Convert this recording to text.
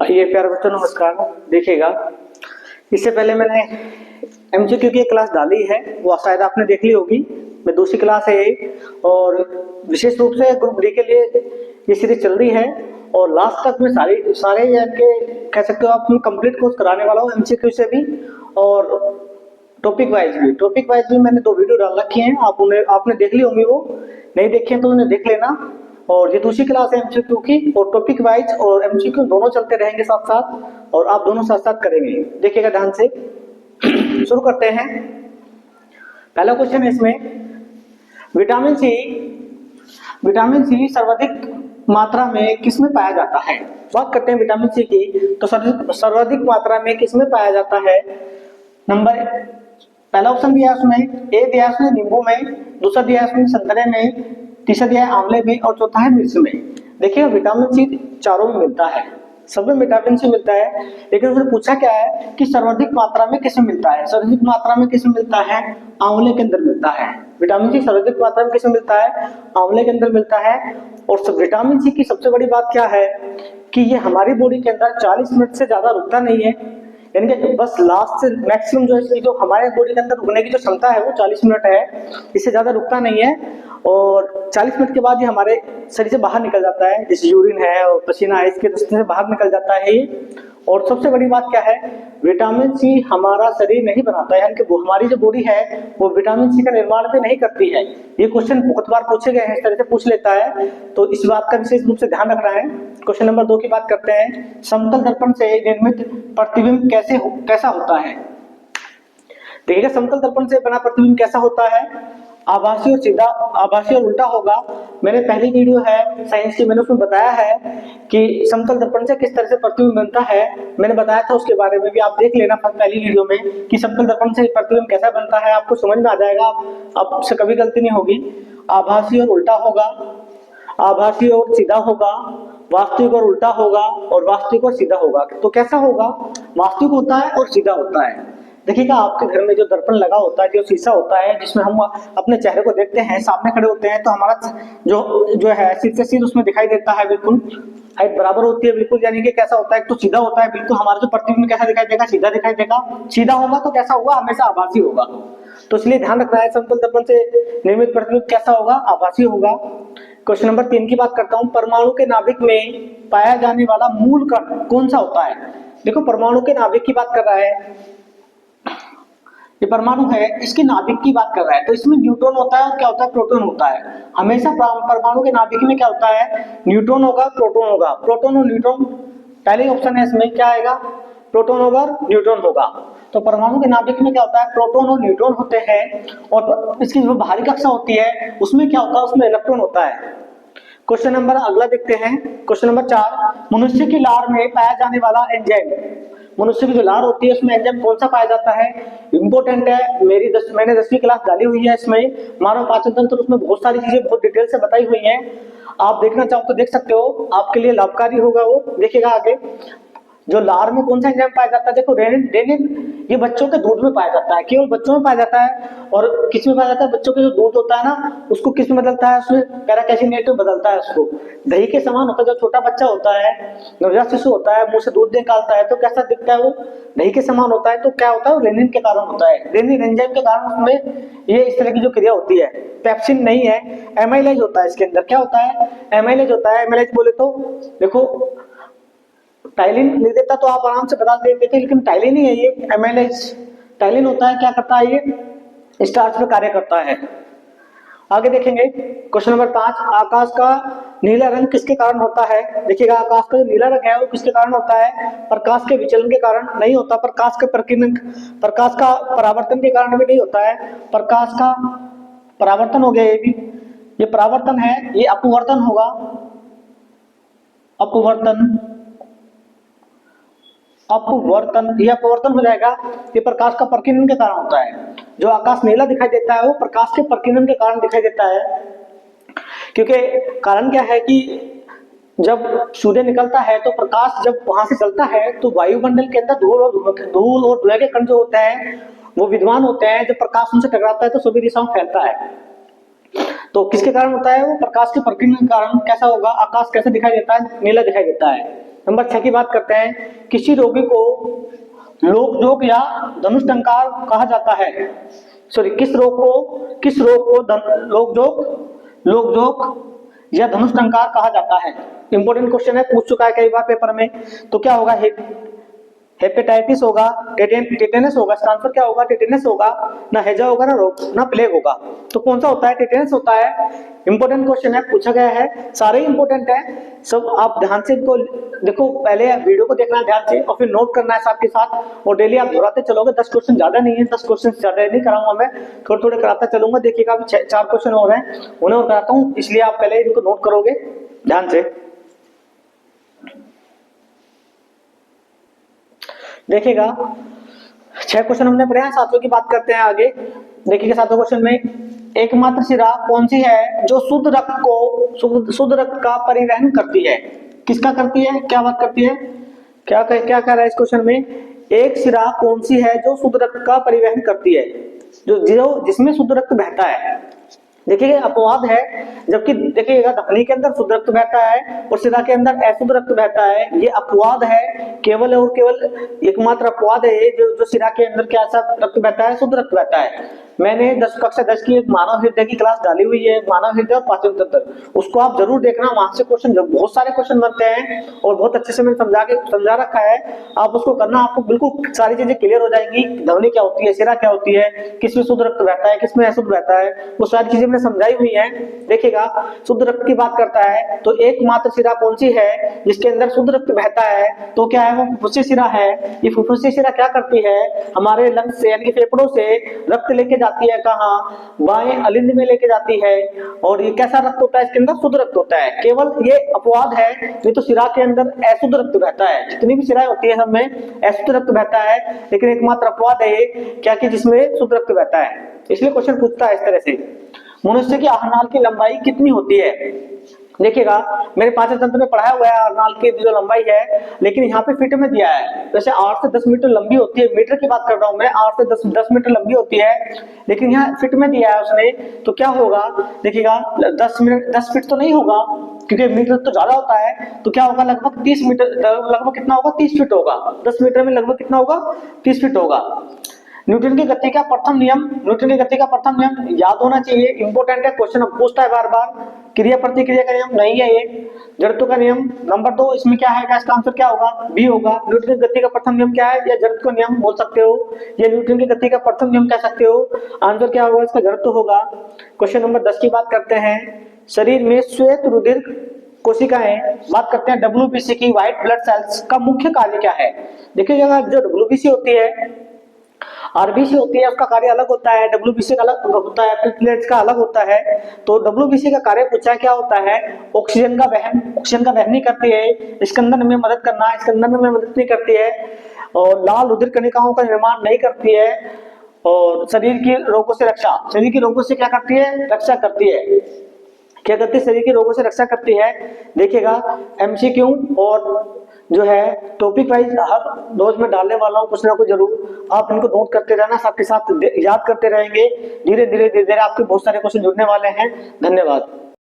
ये प्यारे बच्चों नमस्कार। देखिएगा, इससे पहले मैंने एमसीक्यू की एक क्लास डाली है, वो शायद आपने देख ली होगी। मैं दूसरी क्लास है ये, और विशेष रूप से ग्रुप डी के लिए ये सीरीज चल रही है। और लास्ट तक मैं सारे के कह सकते हो आप कंप्लीट कोर्स कराने वाला हूँ, एमसीक्यू से भी और टॉपिक वाइज भी मैंने 2 वीडियो डाल रखी हैं। आपने देख ली होंगी, वो नहीं देखे हैं तो उन्हें देख लेना। और ये दूसरी क्लास है एमसीक्यू की, और टॉपिक वाइज और एमसीक्यू दोनों चलते रहेंगे साथ साथ, और आप दोनों साथ साथ करेंगे। देखिएगा ध्यान से। शुरू करते हैं। पहला क्वेश्चन है इसमें, विटामिन सी सर्वाधिक मात्रा में किसमें पाया जाता है। बात करते हैं विटामिन सी की, तो सर्वाधिक मात्रा में किसमें पाया जाता है। पहला ऑप्शन दिया है उसमें, ए दिया है उसमें नींबू में, दूसरा दिया है उसमें संतरे में, तीसरा दिया है आंवले में, और चौथा है मिर्च में। देखिए विटामिन सी चारों में मिलता है, सब में विटामिन सी मिलता है, लेकिन उसने पूछा क्या है कि सर्वाधिक मात्रा में किसमें मिलता है। सर्वाधिक मात्रा में किसमें मिलता है, आंवले के अंदर मिलता है। विटामिन सी सर्वाधिक मात्रा में किसमें मिलता है, आंवले के अंदर मिलता है। और विटामिन सी की सबसे बड़ी बात क्या है कि ये हमारी बॉडी के अंदर 40 मिनट से ज्यादा रुकता नहीं है, यानी कि बस लास्ट से मैक्सिमम जो हमारे बॉडी के अंदर रुकने की जो क्षमता है वो 40 मिनट है, इससे ज्यादा रुकता नहीं है। और 40 मिनट के बाद ये हमारे शरीर से बाहर निकल जाता है, जैसे यूरिन है और पसीना है, इसके रास्ते से बाहर निकल जाता है ये। और सबसे बड़ी बात क्या है, विटामिन सी हमारा शरीर नहीं बनाता है, यानी कि वो हमारी जो बॉडी है वो विटामिन सी का निर्माण भी नहीं करती है। ये क्वेश्चन बहुत बार पूछे गए हैं, इस तरह से पूछ लेता है, तो इस बात का विशेष रूप से ध्यान रखना है। क्वेश्चन नंबर 2 की बात करते हैं, समतल दर्पण से निर्मित प्रतिबिंब कैसा होता है। देखिएगा, समतल दर्पण से बना प्रतिबिंब कैसा होता है, आभासी और सीधा, आभासी और उल्टा होगा। मैंने पहली वीडियो है साइंस की, मैंने उसमें बताया है कि समतल दर्पण से किस तरह से प्रतिबिंब बनता है, मैंने बताया था, उसके बारे में भी आप देख लेना पहली वीडियो में कि समतल दर्पण से प्रतिबिंब कैसा बनता है, आपको समझ में आ जाएगा, आपसे कभी गलती नहीं होगी। आभासी और उल्टा होगा, आभासी और सीधा होगा, वास्तविक और उल्टा होगा, और वास्तविक और सीधा होगा। तो कैसा होगा, वास्तविक होता है और सीधा होता है। देखिएगा, आपके घर में जो दर्पण लगा होता है, जो शीशा होता है जिसमें हम अपने चेहरे को देखते हैं, सामने खड़े होते हैं, तो हमारा जो है सिर से सिर उसमें दिखाई देता है, बिल्कुल हाइट बराबर होती है बिल्कुल। यानी कि कैसा होता है, एक तो सीधा होता है बिल्कुल, हमारा जो प्रतिबिंब कैसा दिखाई देगा, सीधा दिखाई देगा। सीधा होगा तो कैसा होगा, हमेशा आभासी होगा। तो इसलिए ध्यान रखना है, समतल दर्पण से निर्मित प्रतिबिंब कैसा होगा, आभासी होगा। क्वेश्चन नंबर 3 की बात करता हूँ, परमाणु के नाभिक में पाया जाने वाला मूल कण कौन सा होता है। देखो, परमाणु के नाभिक की बात कर रहा है, ये परमाणु है, इसके नाभिक की बात कर रहा है, तो इसमें न्यूट्रॉन होता है और क्या होता है, प्रोटॉन होता है। हमेशा परमाणु के नाभिक में क्या होता है, न्यूट्रॉन होगा, प्रोटॉन होगा। प्रोटॉन और न्यूट्रॉन पहले ऑप्शन है, इसमें क्या आएगा, प्रोटॉन होगा और न्यूट्रॉन होगा। तो परमाणु के नाभिक में क्या होता है, प्रोटॉन और न्यूट्रॉन होते हैं। और इसकी जो बाहरी कक्षा होती है उसमें क्या होता है, उसमें इलेक्ट्रॉन होता है। क्वेश्चन नंबर अगला देखते हैं, क्वेश्चन नंबर 4, मनुष्य की लार में पाया जाने वाला एंजाइम, मनुष्य की जो लार होती है उसमें एंजाइम कौन सा पाया जाता है। इंपॉर्टेंट है, मैंने 10वीं क्लास डाली हुई है इसमें, मानव पाचन तंत्र, उसमें बहुत सारी चीजें बहुत डिटेल से बताई हुई हैं। आप देखना चाहो तो देख सकते हो, आपके लिए लाभकारी होगा वो। देखिएगा आगे, जो लार में कौन सा एंजाइम पाया जाता है, देखो रेनिन, ये बच्चों के दूध में पाया जाता है, केवल बच्चों में पाया जाता है। और किस में पाया जाता है, बच्चों के जो दूध होता है ना, उसको किस में बदलता है, उसमें पैराकैफीनेट में बदलता है उसको। दही के समान होता है, जो छोटा बच्चा होता है, नवजात शिशु होता है, मुंह से दूध निकालता है, तो कैसा दिखता है वो, दही के समान होता है। तो क्या होता है, रेनिन के कारण होता है, रेनिन एंजाइम के कारण उसमें ये इस तरह की जो क्रिया होती है। पेप्सिन नहीं है, एमाइलेज होता है इसके अंदर। क्या होता है, एमाइलेज होता है। एमाइलेज बोले तो देखो, टाइलिन लिख देता तो आप आराम से बता देते थे, लेकिन टाइलिन ही है ये, एमाइलेज टाइलिन होता है। क्या करता है, ये स्टार्च में कार्य करता है। आगे देखेंगे, क्वेश्चन नंबर 5, आकाश का नीला रंग किसके कारण होता है। देखिएगा, आकाश का जो नीला रंग है वो किसके कारण होता है, प्रकाश के विचलन के कारण नहीं होता, प्रकाश का परावर्तन के कारण भी नहीं होता है। प्रकाश का परावर्तन हो गया, ये भी, ये परावर्तन है, ये अपवर्तन होगा, ये अपवर्तन हो जाएगा। ये प्रकाश का प्रकीर्णन के कारण होता है। जो आकाश नीला दिखाई देता है वो प्रकाश के प्रकीर्णन के कारण दिखाई देता है। क्योंकि कारण क्या है कि जब सूर्य निकलता है तो प्रकाश जब वहां से चलता है तो वायुमंडल के अंदर धूल और धुएं के कण जो होते हैं वो विद्यमान होते हैं। जब प्रकाश उनसे टकराता है तो सभी दिशाओं में फैलता है। तो किसके कारण होता है, वो प्रकाश के प्रकीर्णन के कारण। कैसा होगा, आकाश कैसे दिखाई देता है, नीला दिखाई देता है। नंबर 6 की बात करते हैं, किसी रोगी को लोकजोग या धनुष्टंकार कहा जाता है। सॉरी, किस रोग को लोकजोग या धनुष्टंकार कहा जाता है। इंपॉर्टेंट क्वेश्चन है, पूछ चुका है कई बार पेपर में। तो क्या होगा, हेपेटाइटिस होगा, टेटेनस होगा। इसका आंसर क्या होगा, टेटेनस होगा। ना हैजा होगा, ना प्लेग होगा। तो कौन सा होता है, टेटेनस होता है। इंपॉर्टेंट क्वेश्चन है, पूछा गया है, सारे इंपॉर्टेंट है सब। आप ध्यान से इनको देखो, पहले वीडियो को देखना ध्यान से और फिर नोट करना है साथ के साथ, और डेली आप दोहराते चलोगे। 10 क्वेश्चन ज्यादा नहीं है, 10 क्वेश्चन ज्यादा नहीं कराऊंगा मैं, थोड़े थोड़े कराता चलूंगा। देखिएगा अभी 4 क्वेश्चन हो रहे हैं, उन्हें और कराता हूँ, इसलिए आप पहले इनको नोट करोगे ध्यान से। देखिएगा 6 क्वेश्चन हमने पढ़े हैं, 7वां की बात करते हैं आगे। देखिएगा 7वां क्वेश्चन में, एकमात्र शिरा कौन सी है जो शुद्ध रक्त का परिवहन करती है। किसका करती है, क्या बात करती है, क्या कह रहा है इस क्वेश्चन में, एक शिरा कौन सी है जो शुद्ध रक्त का परिवहन करती है, जो जिसमें शुद्ध रक्त बहता है। देखिए अपवाद है, जबकि देखिएगा धमनी के अंदर शुद्ध रक्त बहता है और शिरा के अंदर अशुद्ध रक्त बहता है। ये अपवाद है, केवल और केवल एकमात्र अपवाद है जो शिरा के अंदर क्या सा रक्त बहता है, शुद्ध रक्त बहता है। मैंने कक्षा 10 की एक मानव हृदय की क्लास डाली हुई है, मानव हृदय और पाचन तंत्र, उसको आप जरूर देखना। वहां से क्वेश्चन, बहुत सारे क्वेश्चन बनते हैं और बहुत अच्छे से मैंने समझा रखा है। आप उसको करना, आपको बिल्कुल सारी चीजें क्लियर हो जाएंगी। धमनी क्या होती है, शिरा क्या होती है, किसमें शुद्ध रक्त बहता है, किसमें अशुद्ध बहता है, वो सारी चीजें मैंने समझाई हुई है। देखिएगा शुद्ध रक्त की बात करता है तो एकमात्र शिरा कौन सी है जिसके अंदर शुद्ध रक्त बहता है, तो क्या है, वो फुफ्फुसी शिरा है। ये फुफ्फुसी शिरा क्या करती है, हमारे लंग्स से यानी कि फेफड़ों से रक्त लेके जाती है, कहाँ, बाएं अलिंद में लेके जाती है। और ये कैसा रक्त होता है, इसके अंदर शुद्ध रक्त होता है। केवल ये अपवाद है, नहीं तो शिरा के अंदर अशुद्ध रक्त बहता है। जितनी भी शिराएं होती है सब में अशुद्ध रक्त बहता है, लेकिन एकमात्र अपवाद है क्या कि जिसमें शुद्ध रक्त बहता है। इसलिए क्वेश्चन पूछता है इस तरह से, मनुष्य की आहारनाल की लंबाई कितनी होती है। देखिएगा मेरे पाचन तंत्र में पढ़ाया हुआ है आहारनाल की जो लंबाई है, लेकिन यहाँ पे फीट में दिया है। जैसे 8 से 10 मीटर लंबी होती है, मीटर की बात कर रहा हूँ मैं, 8 से 10 मीटर लंबी होती है, लेकिन यहाँ फीट में दिया है उसने। तो क्या होगा, देखिएगा 10 फीट तो नहीं होगा क्योंकि मीटर तो ज्यादा होता है। तो क्या होगा, लगभग 30 मीटर, लगभग कितना होगा, 30 फीट होगा। 10 मीटर में लगभग कितना होगा, 30 फीट होगा। न्यूटन की गति का प्रथम नियम याद होना चाहिए, इंपॉर्टेंट है, क्वेश्चन पूछता है बार बार। क्रिया प्रतिक्रिया का नियम नहीं है ये, जड़त्व का नियम। नंबर 2 इसमें क्या है, इसका आंसर क्या होगा, बी होगा। न्यूटन की गति का प्रथम नियम क्या है, या जड़त्व का नियम बोल सकते हो, या न्यूटन की गति का प्रथम नियम कह सकते हो। आंसर क्या होगा, इसका जड़त्व होगा। क्वेश्चन नंबर 10 की बात करते हैं, शरीर में श्वेत रुधिर कोशिकाएं, बात करते हैं WBC की, व्हाइट ब्लड सेल्स का मुख्य कार्य क्या है। देखिएगा जो WBC होती है, आरबीसी होती है, उसका कार्य अलग होता है, WBC का अलग होता है, प्लेटलेट्स का अलग होता है। तो WBC का कार्य पूछा क्या होता है, ऑक्सीजन का वहन नहीं करती है, स्कंदन में मदद करना, स्कंदन में मदद नहीं करती है, और लाल रुधिर कणिकाओं का निर्माण नहीं करती है, और शरीर की रोगों से क्या करती है, रक्षा करती है। क्या करती है, शरीर के रोगों से रक्षा करती है। देखिएगा MCQ और जो है टॉपिक वाइज हर रोज में डालने वाला हूँ कुछ ना कुछ जरूर, आप इनको नोट करते रहना, साथ के साथ याद करते रहेंगे। धीरे धीरे आपके बहुत सारे क्वेश्चन जुड़ने वाले हैं। धन्यवाद।